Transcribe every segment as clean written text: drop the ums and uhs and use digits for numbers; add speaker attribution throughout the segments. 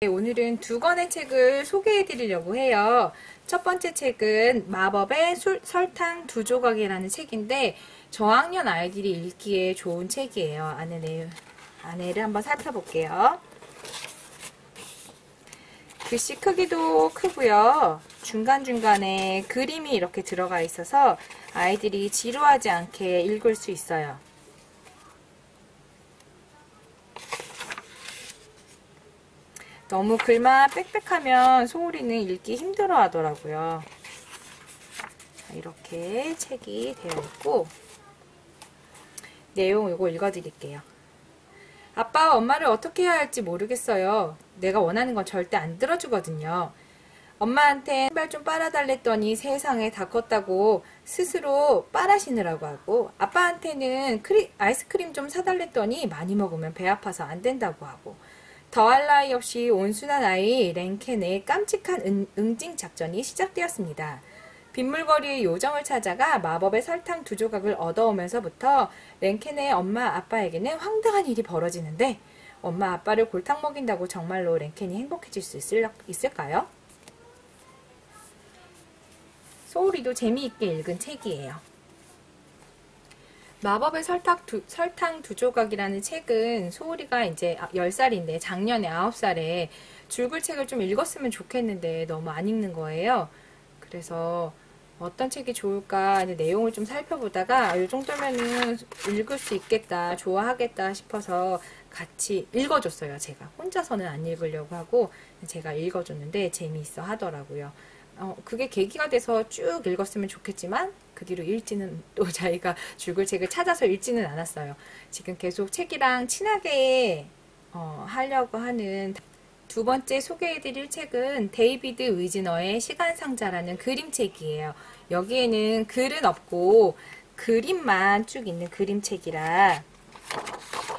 Speaker 1: 오늘은 두 권의 책을 소개해 드리려고 해요. 첫 번째 책은 마법의 설탕 두 조각이라는 책인데 저학년 아이들이 읽기에 좋은 책이에요. 안에를 한번 살펴볼게요. 글씨 크기도 크고요. 중간중간에 그림이 이렇게 들어가 있어서 아이들이 지루하지 않게 읽을 수 있어요. 너무 글만 빽빽하면 소울이는 읽기 힘들어 하더라고요. 이렇게 책이 되어 있고, 내용 이거 읽어드릴게요. 아빠와 엄마를 어떻게 해야 할지 모르겠어요. 내가 원하는 건 절대 안 들어주거든요. 엄마한테 신발 좀 빨아달랬더니 세상에 다 컸다고 스스로 빨아시느라고 하고, 아빠한테는 아이스크림 좀 사달랬더니 많이 먹으면 배 아파서 안 된다고 하고, 더할 나위 없이 온순한 아이 랭켄의 깜찍한 응징 작전이 시작되었습니다. 빗물거리의 요정을 찾아가 마법의 설탕 두 조각을 얻어오면서부터 랭켄의 엄마 아빠에게는 황당한 일이 벌어지는데, 엄마 아빠를 골탕 먹인다고 정말로 랭켄이 행복해질 수 있을까요? 소울이도 재미있게 읽은 책이에요. 마법의 설탕 두 조각이라는 책은 소울이가 이제 10살인데 작년에 9살에 줄글책을 좀 읽었으면 좋겠는데 너무 안 읽는 거예요. 그래서 어떤 책이 좋을까 내용을 좀 살펴보다가 이 정도면은 읽을 수 있겠다, 좋아하겠다 싶어서 같이 읽어줬어요. 제가 혼자서는 안 읽으려고 하고 제가 읽어줬는데 재미있어 하더라고요. 그게 계기가 돼서 쭉 읽었으면 좋겠지만 그 뒤로 읽지는 또 자기가 줄글책을 찾아서 읽지는 않았어요. 지금 계속 책이랑 친하게 하려고 하는 두 번째 소개해드릴 책은 데이비드 위즈너의 시간상자라는 그림책이에요. 여기에는 글은 없고 그림만 쭉 있는 그림책이라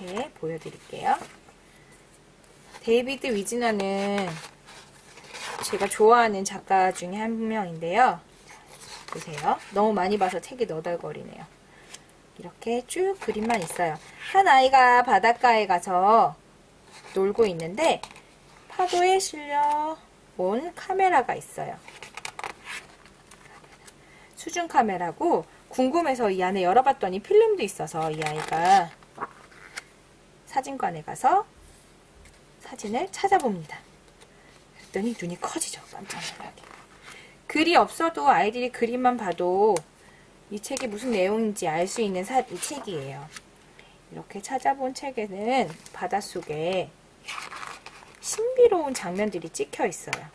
Speaker 1: 이렇게 보여드릴게요. 데이비드 위즈너는 제가 좋아하는 작가 중에 한 명인데요. 보세요. 너무 많이 봐서 책이 너덜거리네요. 이렇게 쭉 그림만 있어요. 한 아이가 바닷가에 가서 놀고 있는데 파도에 실려 온 카메라가 있어요. 수중 카메라고 궁금해서 이 안에 열어봤더니 필름도 있어서 이 아이가 사진관에 가서 사진을 찾아봅니다. 그랬더니 눈이 커지죠. 깜짝 놀라게. 글이 없어도 아이들이 그림만 봐도 이 책이 무슨 내용인지 알 수 있는 이 책이에요. 이렇게 찾아본 책에는 바닷속에 신비로운 장면들이 찍혀 있어요.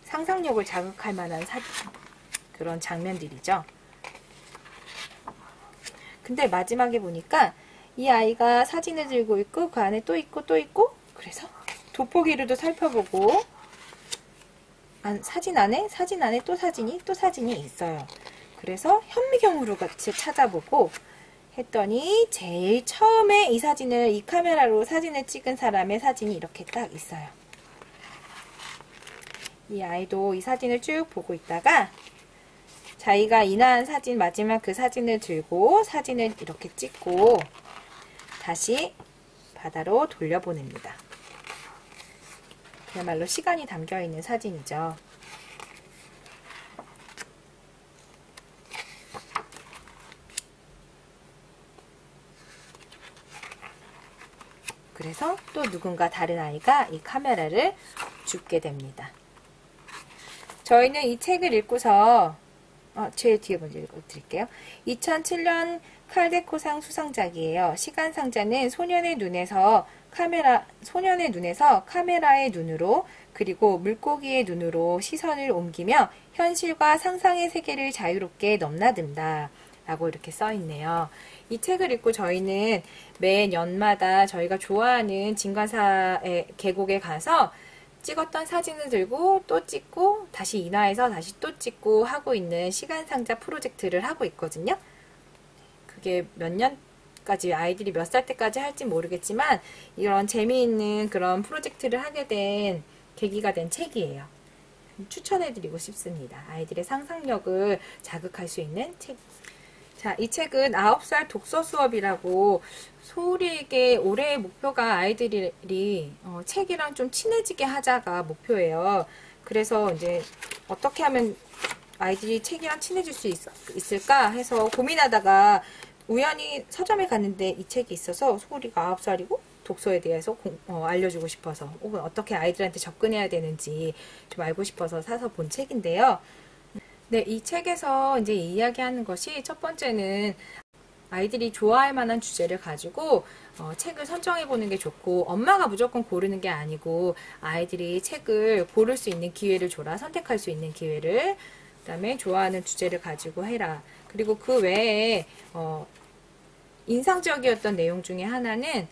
Speaker 1: 상상력을 자극할 만한 그런 장면들이죠. 근데 마지막에 보니까 이 아이가 사진을 들고 있고 그 안에 또 있고 또 있고, 그래서 돋보기로도 살펴보고 사진 안에 또 사진이 있어요. 그래서 현미경으로 같이 찾아보고 했더니 제일 처음에 이 카메라로 사진을 찍은 사람의 사진이 이렇게 딱 있어요. 이 아이도 이 사진을 쭉 보고 있다가 자기가 인화한 사진, 마지막 그 사진을 들고 사진을 이렇게 찍고 다시 바다로 돌려보냅니다. 그야말로 시간이 담겨있는 사진이죠. 그래서 또 누군가 다른 아이가 이 카메라를 줍게 됩니다. 저희는 이 책을 읽고서 제일 뒤에 먼저 읽어드릴게요. 2007년 칼데코상 수상작이에요. 시간상자는 소년의 눈에서 카메라의 눈으로 그리고 물고기의 눈으로 시선을 옮기며 현실과 상상의 세계를 자유롭게 넘나든다 라고 이렇게 써있네요. 이 책을 읽고 저희는 매 연마다 저희가 좋아하는 진관사의 계곡에 가서 찍었던 사진을 들고 또 찍고 다시 인화해서 다시 또 찍고 하고 있는 시간상자 프로젝트를 하고 있거든요. 그게 몇 년까지 아이들이 몇 살 때까지 할지 모르겠지만 이런 재미있는 그런 프로젝트를 하게 된 계기가 된 책이에요. 추천해드리고 싶습니다. 아이들의 상상력을 자극할 수 있는 책. 자, 이 책은 9살 독서 수업이라고 소울이에게 올해의 목표가 아이들이 책이랑 좀 친해지게 하자가 목표예요. 그래서 이제 어떻게 하면 아이들이 책이랑 친해질 수 있을까 해서 고민하다가 우연히 서점에 갔는데 이 책이 있어서 소울이가 9살이고 독서에 대해서 알려주고 싶어서 혹은 어떻게 아이들한테 접근해야 되는지 좀 알고 싶어서 사서 본 책인데요. 네, 이 책에서 이제 이야기하는 것이 첫 번째는 아이들이 좋아할 만한 주제를 가지고 책을 선정해 보는 게 좋고 엄마가 무조건 고르는 게 아니고 아이들이 책을 고를 수 있는 기회를 줘라. 선택할 수 있는 기회를. 그다음에 좋아하는 주제를 가지고 해라. 그리고 그 외에 인상적이었던 내용 중에 하나는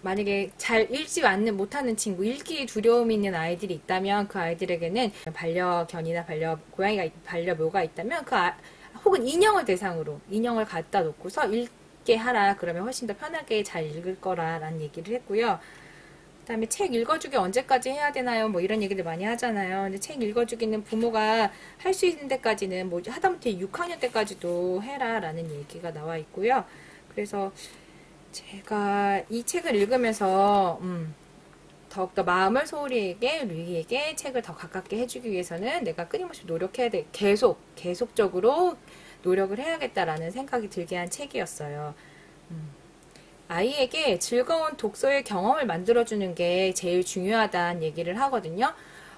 Speaker 1: 만약에 잘 읽지 못하는 친구, 읽기에 두려움이 있는 아이들이 있다면 그 아이들에게는 반려견이나 반려묘가 있다면 혹은 인형을 대상으로 인형을 갖다 놓고서 읽게 하라. 그러면 훨씬 더 편하게 잘 읽을 거라라는 얘기를 했고요. 그 다음에 책 읽어주기 언제까지 해야 되나요? 뭐 이런 얘기들 많이 하잖아요. 근데 책 읽어주기는 부모가 할 수 있는 데까지는 뭐 하다못해 6학년 때까지도 해라 라는 얘기가 나와 있고요. 그래서 제가 이 책을 읽으면서 더욱더 마음을 소울이에게, 루이에게 책을 더 가깝게 해주기 위해서는 내가 끊임없이 노력해야 돼. 계속적으로 노력을 해야겠다라는 생각이 들게 한 책이었어요. 아이에게 즐거운 독서의 경험을 만들어주는 게 제일 중요하다는 얘기를 하거든요.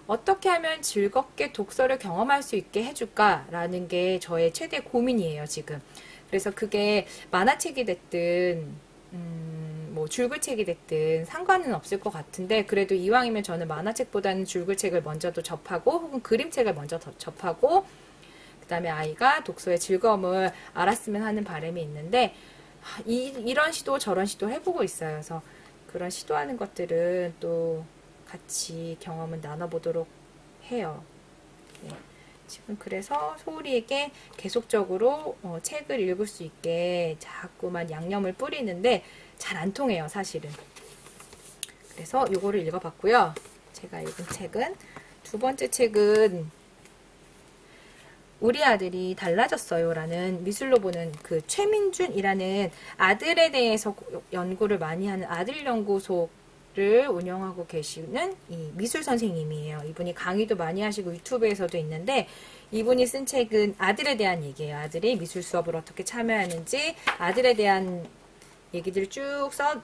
Speaker 1: 어떻게 하면 즐겁게 독서를 경험할 수 있게 해줄까라는 게 저의 최대 고민이에요, 지금. 그래서 그게 만화책이 됐든 뭐 줄글책이 됐든 상관은 없을 것 같은데 그래도 이왕이면 저는 만화책보다는 줄글책을 먼저 또 접하고 혹은 그림책을 먼저 더 접하고 그 다음에 아이가 독서의 즐거움을 알았으면 하는 바람이 있는데 이런 시도 저런 시도 해보고 있어요. 그래서 그런 시도하는 것들은 또 같이 경험을 나눠보도록 해요. 네. 지금 그래서 소울이에게 계속적으로 책을 읽을 수 있게 자꾸만 양념을 뿌리는데 잘 안 통해요, 사실은. 그래서 요거를 읽어봤고요. 제가 읽은 책은 두 번째 책은 우리 아들이 달라졌어요 라는 미술로 보는 그 최민준이라는 아들에 대해서 연구를 많이 하는 아들연구소를 운영하고 계시는 이 미술 선생님이에요. 이분이 강의도 많이 하시고 유튜브에서도 있는데 이분이 쓴 책은 아들에 대한 얘기예요. 아들이 미술 수업을 어떻게 참여하는지 아들에 대한 얘기들을 쭉 써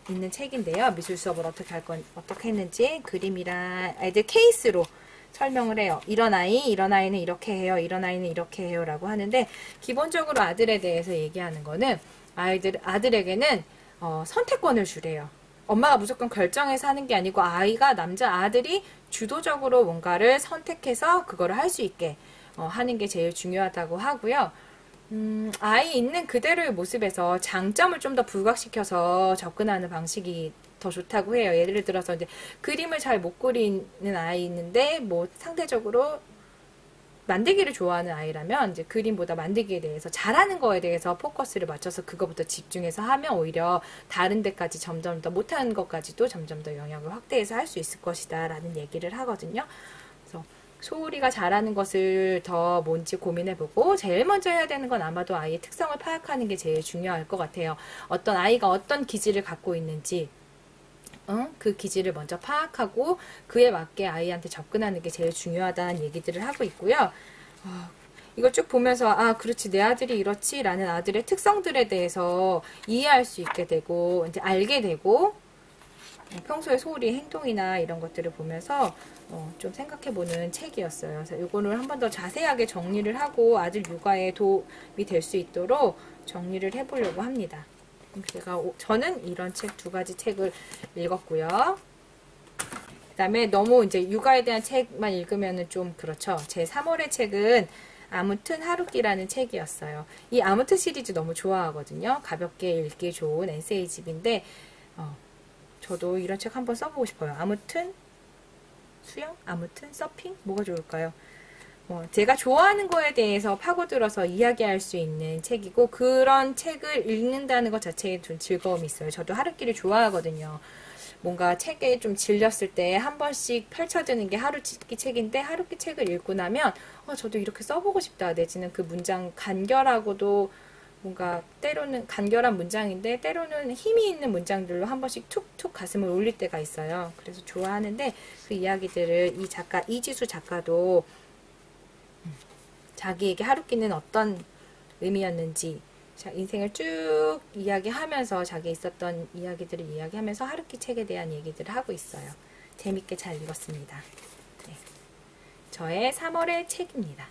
Speaker 1: 있는 책인데요. 미술 수업을 어떻게 했는지 그림이랑 애들 케이스로 설명을 해요. 이런 아이는 이렇게 해요. 이런 아이는 이렇게 해요. 라고 하는데 기본적으로 아들에 대해서 얘기하는 거는 아들에게는 선택권을 주래요. 엄마가 무조건 결정해서 하는 게 아니고 아들이 주도적으로 뭔가를 선택해서 그거를 할 수 있게 하는 게 제일 중요하다고 하고요. 아이 있는 그대로의 모습에서 장점을 좀 더 부각시켜서 접근하는 방식이 더 좋다고 해요. 예를 들어서 이제 그림을 잘 못 그리는 아이 있는데 뭐 상대적으로 만들기를 좋아하는 아이라면 이제 그림보다 만들기에 대해서 잘하는 거에 대해서 포커스를 맞춰서 그거부터 집중해서 하면 오히려 다른 데까지 점점 더 못하는 것까지도 점점 더 영역을 확대해서 할 수 있을 것이다 라는 얘기를 하거든요. 그래서 소울이가 잘하는 것을 더 뭔지 고민해보고 제일 먼저 해야 되는 건 아마도 아이의 특성을 파악하는 게 제일 중요할 것 같아요. 어떤 아이가 어떤 기질을 갖고 있는지 그 기질을 먼저 파악하고 그에 맞게 아이한테 접근하는 게 제일 중요하다는 얘기들을 하고 있고요. 이걸 쭉 보면서 그렇지 내 아들이 이렇지 라는 아들의 특성들에 대해서 이해할 수 있게 되고 이제 알게 되고 평소에 소울이의 행동이나 이런 것들을 보면서 좀 생각해보는 책이었어요. 그래서 이거를 한 번 더 자세하게 정리를 하고 아들 육아에 도움이 될 수 있도록 정리를 해보려고 합니다. 저는 이런 책 두 가지 책을 읽었고요. 그 다음에 너무 이제 육아에 대한 책만 읽으면은 좀 그렇죠. 제 3월의 책은 아무튼 하루키라는 책이었어요. 이 아무튼 시리즈 너무 좋아하거든요. 가볍게 읽기 좋은 에세이집인데 저도 이런 책 한번 써보고 싶어요. 아무튼 수영? 아무튼 서핑? 뭐가 좋을까요? 제가 좋아하는 거에 대해서 파고들어서 이야기할 수 있는 책이고 그런 책을 읽는다는 것 자체에 좀 즐거움이 있어요. 저도 하루키를 좋아하거든요. 뭔가 책에 좀 질렸을 때 한 번씩 펼쳐드는 게 하루키 책인데 하루키 책을 읽고 나면 저도 이렇게 써보고 싶다. 내지는 그 문장 간결하고도 뭔가 때로는 간결한 문장인데 때로는 힘이 있는 문장들로 한 번씩 툭툭 가슴을 울릴 때가 있어요. 그래서 좋아하는데 그 이야기들을 이 작가 이지수 작가도 자기에게 하루키는 어떤 의미였는지 인생을 쭉 이야기하면서 자기 있었던 이야기들을 이야기하면서 하루키 책에 대한 얘기들을 하고 있어요. 재밌게 잘 읽었습니다. 네. 저의 3월의 책입니다.